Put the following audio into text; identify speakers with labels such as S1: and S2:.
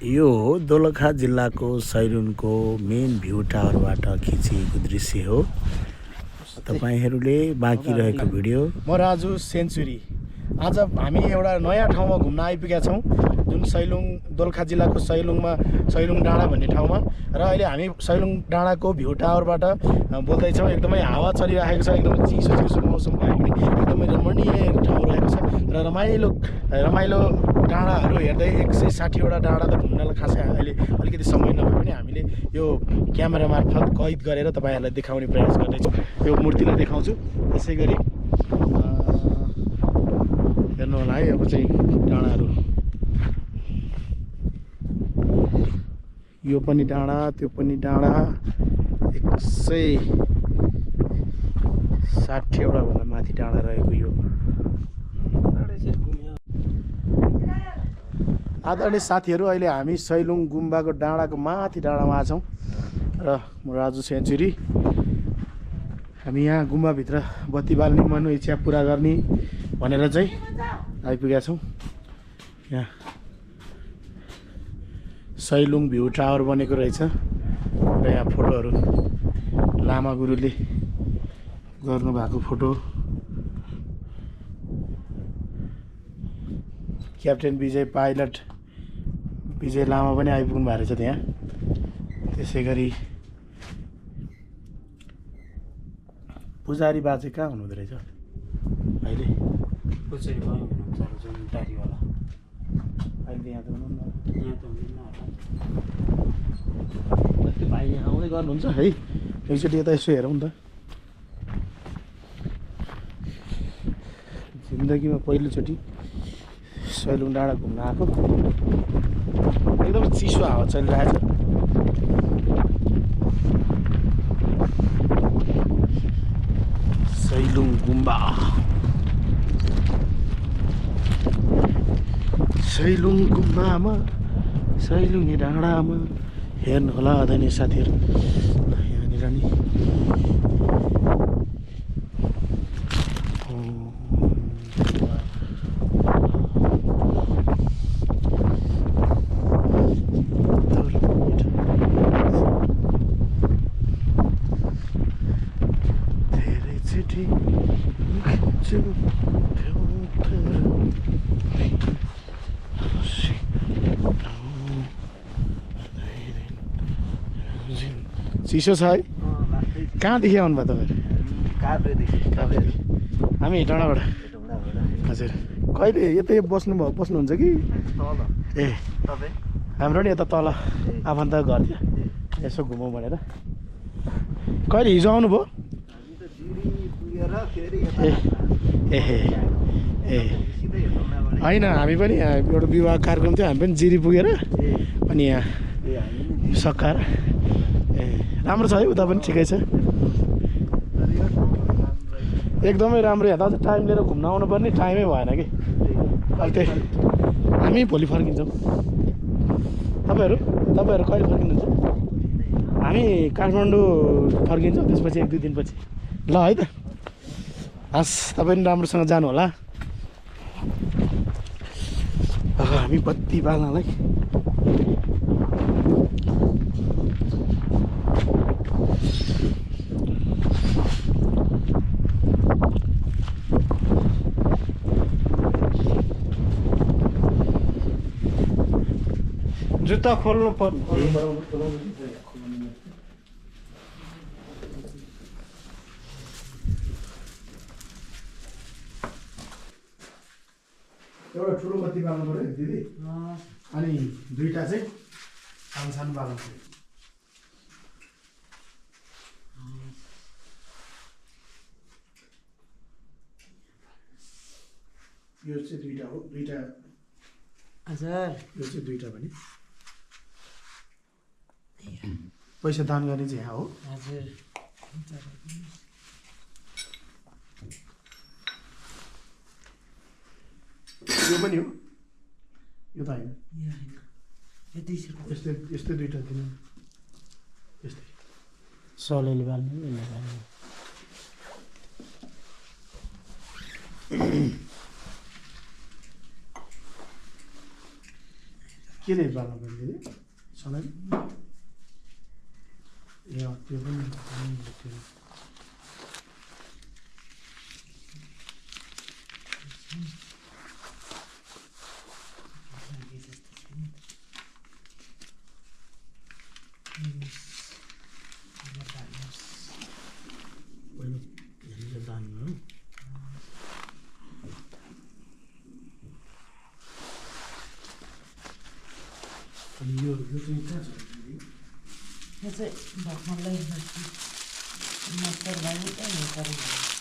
S1: यो दोलखा जिल्लाको सैलुनको main view टावरबाट खिचिएको दृश्य हो। तपाईहरुले बाँकी रहेको भिडियो।
S2: म राजु सेन्चुरी। आज हामी एउटा नयाँ ठाउँमा घुम्न आइपुगेका छौं, जुन सैलुङ दोलखा जिल्लाको सैलुङ डाँडा भन्ने ठाउँमा। र अहिले हामी सैलुङ डाँडाको भ्यू टावरबाट बोल्दै छौं। एकदमै हावा चलिरहेको छ, एकदमै चिसो मौसम भए पनि एकदमै रमणीय ठाउँ रहेको छ र रमाइलो डाँडाहरू हेर्दै 160 वटा डाँडा त घुम्नलाई खासै अहिले अलिकति समय नभए पनि हामीले यो क्यामेरा मार्फत कैद गरेर तपाईहरुलाई देखाउने प्रयास गर्दैछौँ। यो मूर्तिलाई देखाउँछु। त्यसैगरी हेर्नु होला है। अब चाहिँ डाँडाहरू, यो पनि डाँडा, त्यो पनि डाँडा, 160 वटा भन्दा माथि डाँडा रहेको यो। आदरणीय साथीहरू, अहिले हामी सैलुङ गुम्बाको डाँडाको माथि डाँडामा छौँ र म राजु सेन्चुरी। हामी यहाँ गुम्बाभित्र बत्ती बाल्ने मनको इच्छा पुरा गर्ने भनेर चाहिँ आइपुगेका छौँ। यहाँ सैलुङ भ्यू टावर बनेको रहेछ र यहाँ फोटोहरू लामा गुरुले गर्नुभएको फोटो। क्याप्टेन विजय लामा पनि आइपुग्नु भएको रहेछ त्यहाँ। त्यसैगरी पुजारी बाजे कहाँ हुनुहुँदो रहेछ अहिले?
S3: पुजारी भाइ हुनुहुन्छ जुन दाढीवाला।
S2: अहिले यहाँ त हुनुहुन्न।
S3: यहाँ त हुँदैन होला।
S2: त्यो भाइ यहाँ आउँदै गर्नुहुन्छ है। एकचोटि यता यसो हेरौँ त। जिन्दगीमा पहिलोचोटि सैलुङ डाँडा घुम्न आएको। एकदम चिसो हावा चलिरहेछ। सैलुङ गुम्बा, सैलुङ गुम्बामा, सैलुङ डाँडामा हेर्नु होला आदरणीय साथीहरू। यहाँनिर नि चिसो छ है। कहाँदेखि आउनु भयो तपाईँहरू? काभ्रेदेखि। हामी डाँडाबाट। हजुर, कहिले यतै बस्नुहुन्छ कि? ए, हाम्रो नि यता तल आफन्त घर थियो, यसो घुमौँ भनेर। कहिले हिजो आउनुभयो? ए होइन, हामी पनि यहाँ एउटा विवाह कार्यक्रम थियो, हामी पनि जिरी पुगेर अनि यहाँ सकाएर। ए, राम्रो छ है, उता पनि ठिकै छ, एकदमै राम्रो। यहाँ त अझ टाइम लिएर घुम्न आउनुपर्ने, टाइमै भएन कि। अहिले त्यही हामी भोलि फर्किन्छौँ। तपाईँहरू कहिले फर्किनुहुन्छ? हामी काठमाडौँ फर्किन्छौँ, त्यसपछि 1-2 दिनपछि। ल है त, हस्, तपाईँ पनि राम्रोसँग जानु होला। अब हामी बत्ती बाल्नलाई
S3: जुत्ता खोल्नु पर्ने।
S2: एउटा ठुलो बत्ती बाल्नु पऱ्यो दिदी, अनि दुईटा चाहिँ सानो बाल्नु पऱ्यो। यो चाहिँ दुईटा हो, दुईटा।
S3: हजुर,
S2: यो चाहिँ दुईटा पनि। पैसा दान गर्ने चाहिँ यहाँ हो।
S3: हजुर,
S2: यो पनि हो, यो त होइन।
S3: यस्तै
S2: यस्तै दुईटा दिनु, यस्तै
S3: सलेले बाल्नु।
S2: के रे बाल्नु पर्ने दिदी सधैँ ए त्यो पनि पहिलो हेरेर दानी हो अनि यो चाहिँ कहाँ छ
S3: यो चाहिँ भर्खरलाई मास्टर भाइ